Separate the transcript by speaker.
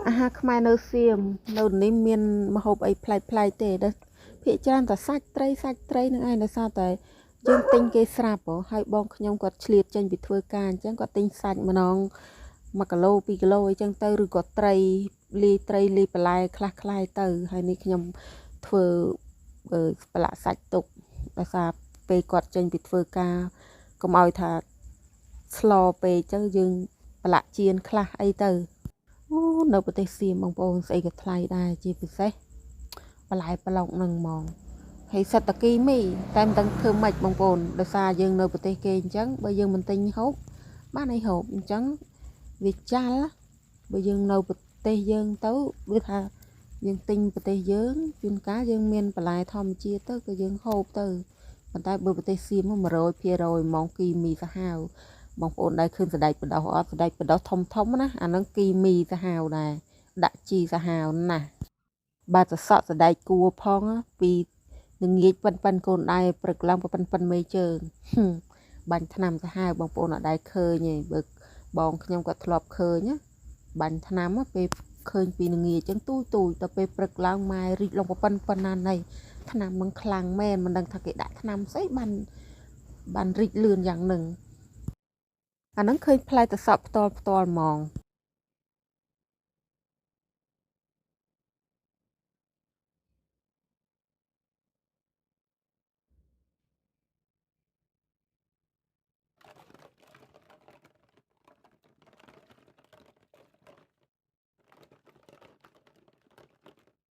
Speaker 1: អាហារខ្មែរនៅសៀមនៅនេះមានម្ហូបអីប្លែកៗទេដែលភាគច្រើនតែសាច់ត្រីនឹងឯងដោយសារតែយើងទិញគេស្រាប់ហើយបងខ្ញុំគាត់ឆ្លៀតចេញពីធ្វើការអញ្ចឹងគាត់ទិញសាច់ម្ដង1គីឡូ2គីឡូអីចឹងទៅឬក៏ត្រីលាយបន្លែខ្លះទៅហើយនេះខ្ញុំធ្វើប្រឡាក់សាច់ទុកដោយសារពេលគាត់ចេញពីធ្វើការកុំឲ្យថាស្លពេកទៅយើងប្រឡាក់ចៀនខ្លះអីទៅអូនៅប្រទេសសៀមបងប្អូនស្អីក៏ថ្លៃដែរជាពិសេសបន្លែប្លុកនឹងហ្មងហើយសិតតាគីមីតែមិនដឹងធ្វើម៉េចបងប្អូនដោយសារយើងនៅប្រទេសគេអញ្ចឹងបើយើងមិនទិញហូបបានអីហូបអញ្ចឹងវាចាល់បើយើងនៅប្រទេសយើងទៅវាថាយើងទិញប្រទេសយើងជួនកាលយើងមានបន្លែធម្មជាតិទៅក៏យើងហូបទៅប៉ុន្តែបើប្រទេសសៀម 100% ហ្មងគីមីសាហាវបងប្អូនដែរឃើញសណ្ដែកបដោះអត់សណ្ដែកបដោះធំណាអាហ្នឹងគីមីសាហាវដែរដាក់ជីសាហាវណាស់បើសសក់សណ្ដែកគួរផងពីនឹងងាកប៉ិនកូនដែរព្រឹកឡើងប៉ិនមេជើងបាញ់ថ្នាំសាហាវបងប្អូនអត់ដែរឃើញទេបើបងខ្ញុំក៏ធ្លាប់ឃើញណាបាញ់ថ្នាំពេលឃើញពីនឹងងាកអញ្ចឹងទូចទៅពេលព្រឹកឡើងម៉ែរីកលងប៉ុណ្ណាណីថ្នាំនឹងខ្លាំងមែនមិនដឹងថាគេដាក់ថ្នាំស្អីបានរីកលឿនយ៉ាងហ្នឹងអាហ្នឹងឃើញផ្លែតសក់ផ្ទាល់ហ្មង